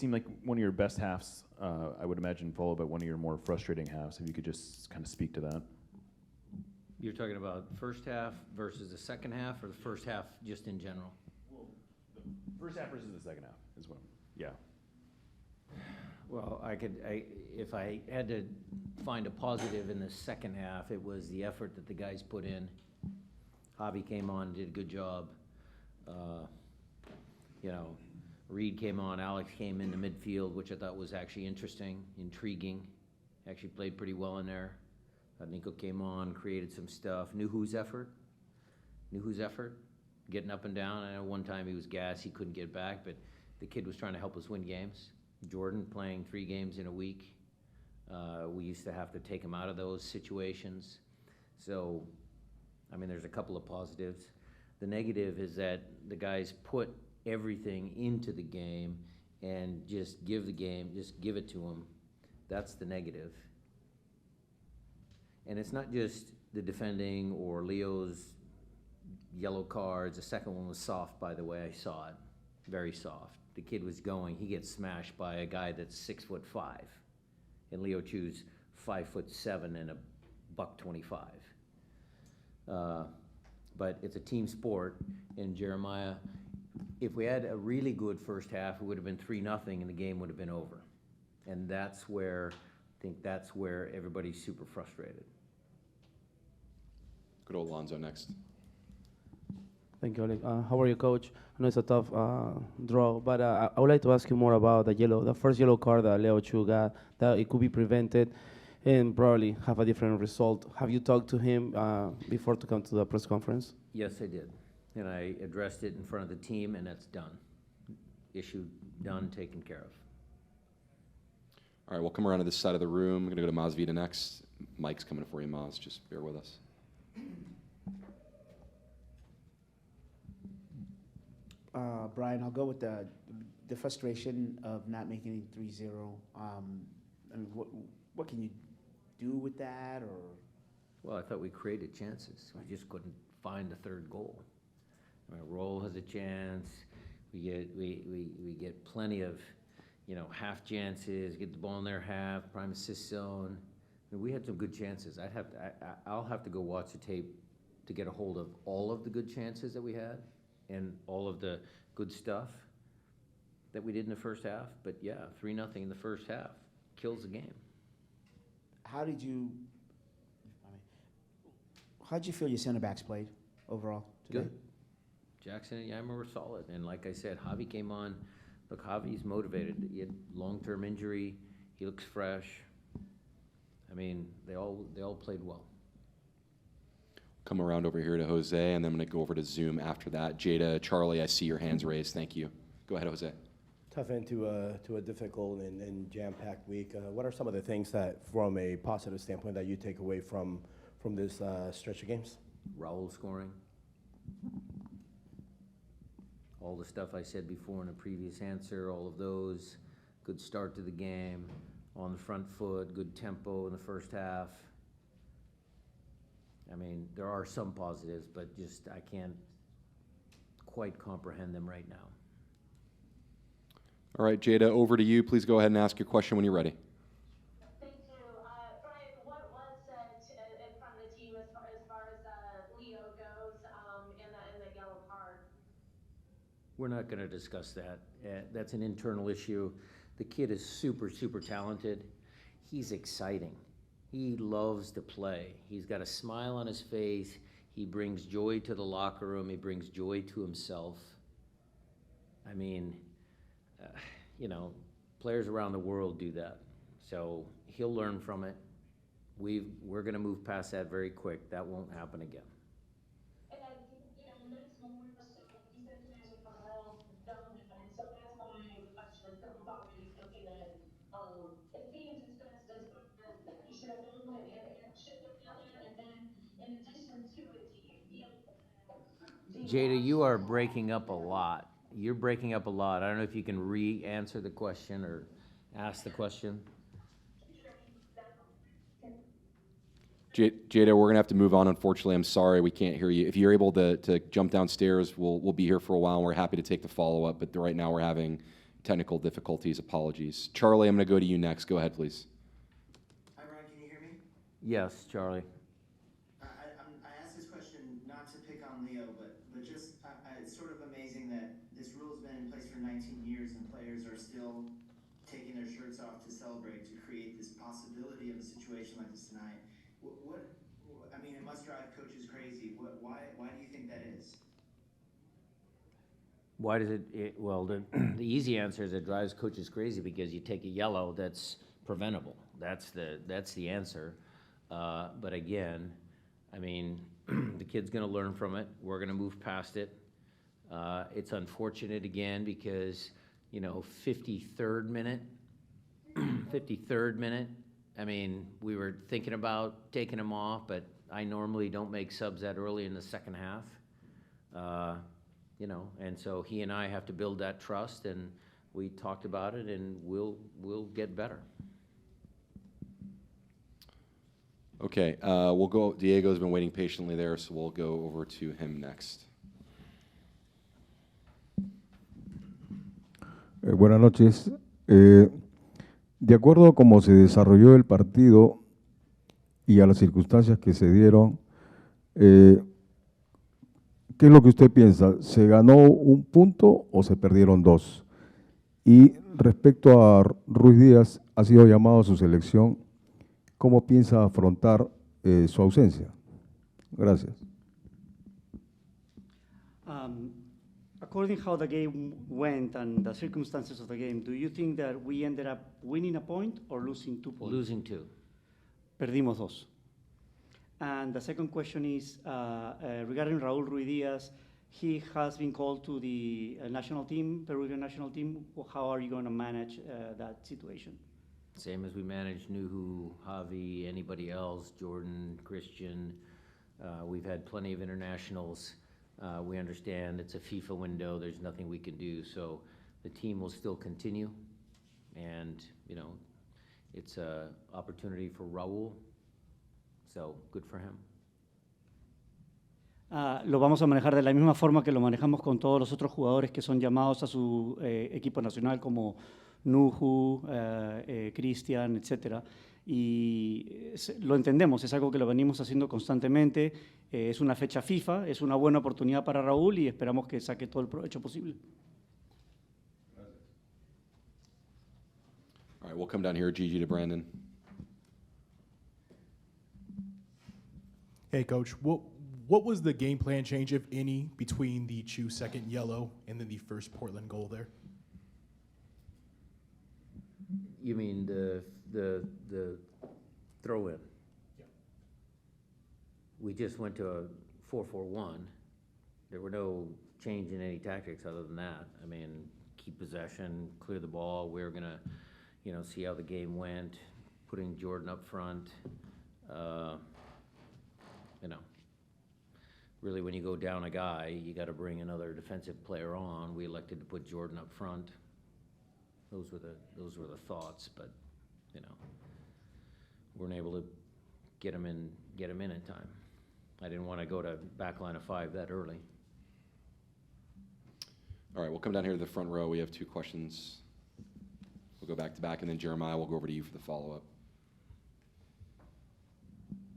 seemed like one of your best halves, I would imagine, followed by one of your more frustrating halves. If you could just kind of speak to that. You're talking about first half versus the second half, or the first half just in general? Well, the first half versus the second half is what. Yeah. Well, if I had to find a positive in the second half, it was the effort that the guys put in. Javi came on, did a good job. Reed came on, Alex came in the midfield, which I thought was actually interesting, intriguing. Actually played pretty well in there. Nico came on, created some stuff. Knew whose effort, getting up and down. I know one time he was gassed, he couldn't get back, but the kid was trying to help us win games. Jordan playing 3 games in a week. We used to have to take him out of those situations. So, I mean, there's a couple of positives. The negative is that the guys put everything into the game and just give it to them. That's the negative. And it's not just the defending or Leo's yellow cards. The second one was soft, by the way. I saw it. Very soft. The kid was going. He gets smashed by a guy that's 6'5", and Leo Chu's 5'7" and $125. But it's a team sport, and Jeremiah, if we had a really good first half, it would have been 3-0, and the game would have been over. And that's where everybody's super frustrated. Good old Lonzo next. Thank you, Oleg. How are you, Coach? I know it's a tough draw, but I would like to ask you more about the first yellow card that Leo Chu got, that it could be prevented and probably have a different result. Have you talked to him before to come to the press conference? Yes, I did. And I addressed it in front of the team, and that's done. Issue done, taken care of. All right, we'll come around to this side of the room. We're going to go to Maz Vida next. Mike's coming for you, Maz. Just bear with us. Brian, I'll go with the frustration of not making it 3-0. I mean, what can you do with that, or? Well, I thought we created chances. We just couldn't find the third goal. I mean, Raul has a chance. We get plenty of, half chances. Get the ball in their half, prime assist zone. I mean, we had some good chances. I'll have to go watch the tape to get a hold of all of the good chances that we had and all of the good stuff that we did in the first half. But yeah, 3-0 in the first half kills the game. How did you feel your center backs played overall today? Good. Jackson and Yama were solid, and like I said, Javi came on. Look, Javi's motivated. He had long-term injury. He looks fresh. I mean, they all played well. Come around over here to Jose, and then I'm going to go over to Zoom after that. Jada, Charlie, I see your hands raised. Thank you. Go ahead, Jose. Tough end to a difficult and jam-packed week. What are some of the things that, from a positive standpoint, that you take away from this stretch of games? Raul scoring. All the stuff I said before in a previous answer, all of those. Good start to the game, on the front foot, good tempo in the first half. I mean, there are some positives, but just I can't quite comprehend them right now. All right, Jada, over to you. Please go ahead and ask your question when you're ready. Thank you. Brian, what was said in front of the team as far as Leo goes and the yellow card? We're not going to discuss that. That's an internal issue. The kid is super, super talented. He's exciting. He loves to play. He's got a smile on his face. He brings joy to the locker room. He brings joy to himself. I mean, players around the world do that. So he'll learn from it. We're going to move past that very quick. That won't happen again. And then, next more, you said you guys are all done with it. So that's why the question is probably looking at it being discussed as you should have done and should have done that. And then, in addition to it, do you feel Jada, you are breaking up a lot. You're breaking up a lot. I don't know if you can re-answer the question or ask the question. Jada, we're going to have to move on, unfortunately. I'm sorry, we can't hear you. If you're able to jump downstairs, we'll be here for a while, and we're happy to take the follow-up. But right now we're having technical difficulties. Apologies. Charlie, I'm going to go to you next. Go ahead, please. Hi, Ryan, can you hear me? Yes, Charlie. I asked this question not to pick on Leo, but just, it's sort of amazing that this rule's been in place for 19 years and players are still taking their shirts off to celebrate, to create this possibility of a situation like this tonight. I mean, it must drive coaches crazy. Why do you think that is? Why does well, the easy answer is it drives coaches crazy because you take a yellow that's preventable. That's the answer. But again, I mean, the kid's going to learn from it. We're going to move past it. It's unfortunate again because, 53rd minute, 53rd minute, I mean, we were thinking about taking him off, but I normally don't make subs that early in the second half. And so he and I have to build that trust, and we talked about it, and we'll get better. Okay, we'll go. Diego's been waiting patiently there, so we'll go over to him next. Buenas noches. De acuerdo a cómo se desarrolló el partido y a las circunstancias que se dieron, ¿qué es lo que usted piensa? ¿Se ganó un punto o se perdieron dos? Y respecto a Ruiz Díaz, ha sido llamado a su selección. ¿Cómo piensa afrontar su ausencia? Gracias. According how the game went and the circumstances of the game, do you think that we ended up winning a point or losing 2 points? Losing 2. Perdimos 2. And the second question is regarding Raul Ruiz Díaz. He has been called to the national team, Peruvian national team. How are you going to manage that situation? Same as we manage Nuhu, Javi, anybody else, Jordan, Christian. We've had plenty of internationals. We understand it's a FIFA window. There's nothing we can do. So the team will still continue. And, it's an opportunity for Raul. So good for him. Lo vamos a manejar de la misma forma que lo manejamos con todos los otros jugadores que son llamados a su equipo nacional, como Nuhu, Cristian, etc. Y lo entendemos, es algo que lo venimos haciendo constantemente. Es una fecha FIFA, es una buena oportunidad para Raúl y esperamos que saque todo el provecho posible. All right, we'll come down here, Gigi, to Brandon. Hey, Coach. What was the game plan change, if any, between the Chu second yellow and then the first Portland goal there? You mean the throw-in? Yeah. We just went to a 4-4-1. There were no change in any tactics other than that. I mean, keep possession, clear the ball. We were gonna, see how the game went. Putting Jordan up front. Really, when you go down a guy, you got to bring another defensive player on. We elected to put Jordan up front. Those were the thoughts, but weren't able to get him in time. I didn't want to go to back line of 5 that early. All right, we'll come down here to the front row. We have 2 questions. We'll go back to back, and then Jeremiah, we'll go over to you for the follow-up.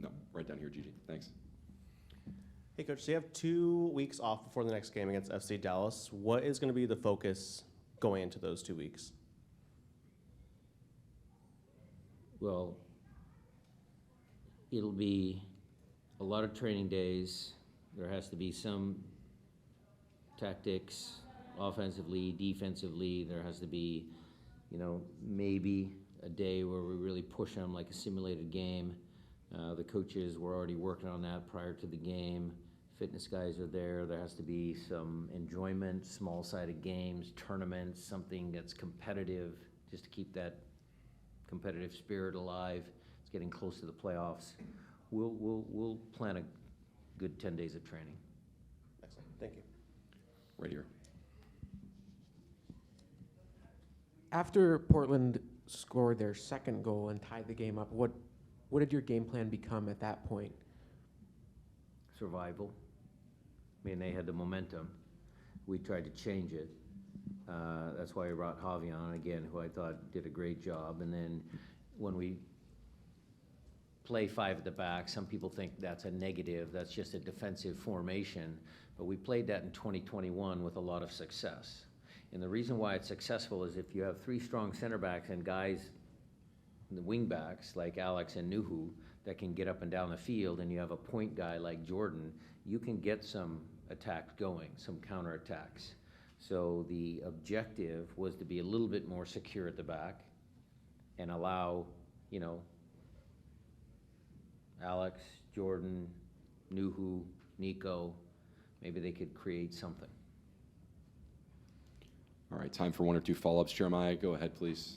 No, right down here, Gigi. Thanks. Hey, Coach, so you have 2 weeks off before the next game against FC Dallas. What is going to be the focus going into those 2 weeks? Well, it'll be a lot of training days. There has to be some tactics, offensively, defensively. There has to be, maybe a day where we really push them like a simulated game. The coaches were already working on that prior to the game. Fitness guys are there. There has to be some enjoyment, small-sided games, tournaments, something that's competitive, just to keep that competitive spirit alive. It's getting close to the playoffs. We'll plan a good 10 days of training. Excellent. Thank you. Right here. After Portland scored their second goal and tied the game up, what did your game plan become at that point? Survival. I mean, they had the momentum. We tried to change it. That's why I brought Javi on again, who I thought did a great job. And then when we play 5 at the back, some people think that's a negative. That's just a defensive formation. But we played that in 2021 with a lot of success. And the reason why it's successful is if you have 3 strong center backs and guys, the wing backs like Alex and Nuhu, that can get up and down the field, and you have a point guy like Jordan, you can get some attacks going, some counterattacks. So the objective was to be a little bit more secure at the back and allow, you know, Alex, Jordan, Nuhu, Nico, maybe they could create something. All right, time for 1 or 2 follow-ups. Jeremiah, go ahead, please.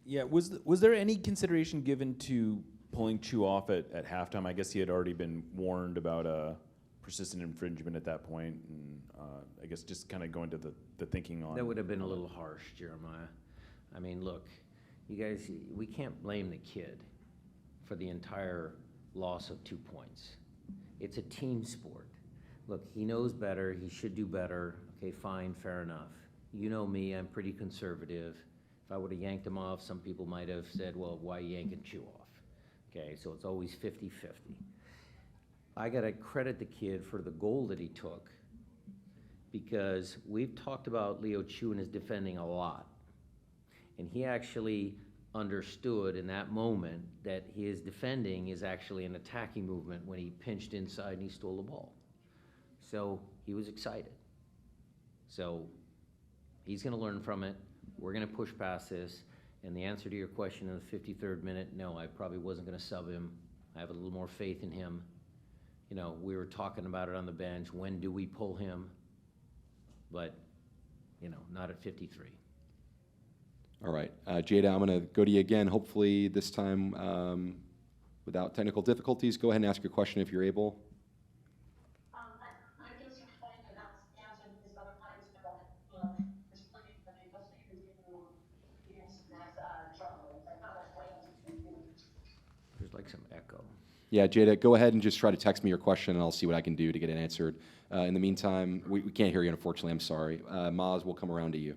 Yeah, was there any consideration given to pulling Chu off at halftime? I guess he had already been warned about a persistent infringement at that point, and I guess just kind of going to the thinking on... That would have been a little harsh, Jeremiah. I mean, look, you guys, we can't blame the kid for the entire loss of 2 points. It's a team sport. Look, he knows better, he should do better. Okay, fine, fair enough. You know me, I'm pretty conservative. If I would have yanked him off, some people might have said, well, why yanking Chu off? Okay, so it's always 50-50. I gotta credit the kid for the goal that he took, because we've talked about Leo Chu and his defending a lot. And he actually understood in that moment that his defending is actually an attacking movement when he pinched inside and he stole the ball. So he was excited. So he's gonna learn from it. We're gonna push past this. And the answer to your question in the 53rd minute, no, I probably wasn't gonna sub him. I have a little more faith in him. You know, we were talking about it on the bench. When do we pull him? But, you know, not at 53. All right, Jada, I'm going to go to you again, hopefully this time without technical difficulties. Go ahead and ask your question if you're able. I guess you kind of answered this other times about this play that they just against Charlie. How much weight There's like some echo. Yeah, Jada, go ahead and just try to text me your question, and I'll see what I can do to get it answered. In the meantime, we can't hear you, unfortunately. I'm sorry. Maz, we'll come around to you.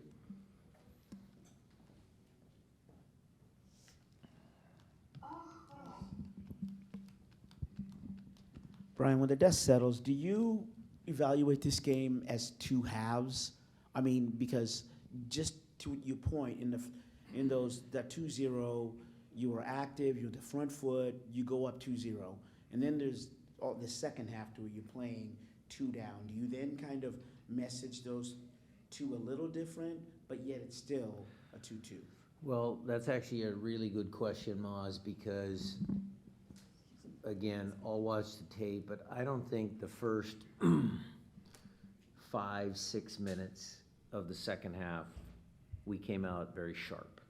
Brian, when the dust settles, do you evaluate this game as 2 halves? I mean, because just to your point, in that 2-0, you were active, you're the front foot, you go up 2-0. And then there's the second half to where you're playing 2 down. Do you then kind of message those 2 a little different, but yet it's still a 2-2? Well, that's actually a really good question, Maz, because again, I'll watch the tape, but I don't think the first 5-6 minutes of the second half, we came out very sharp.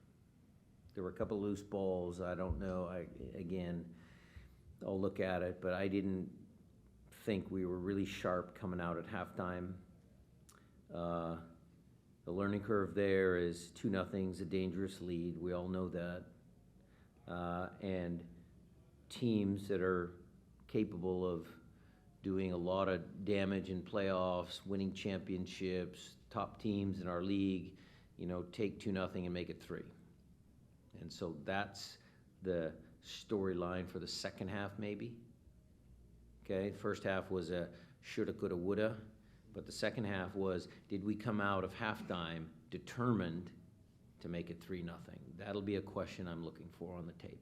There were a couple loose balls. I don't know. Again, I'll look at it, but I didn't think we were really sharp coming out at halftime. The learning curve there is 2-0 is a dangerous lead. We all know that. And teams that are capable of doing a lot of damage in playoffs, winning championships, top teams in our league, you know, take 2-0 and make it 3. And so that's the storyline for the second half, maybe. Okay, first half was a shoulda, coulda, woulda, but the second half was, did we come out of halftime determined to make it 3-0? That'll be a question I'm looking for on the tape.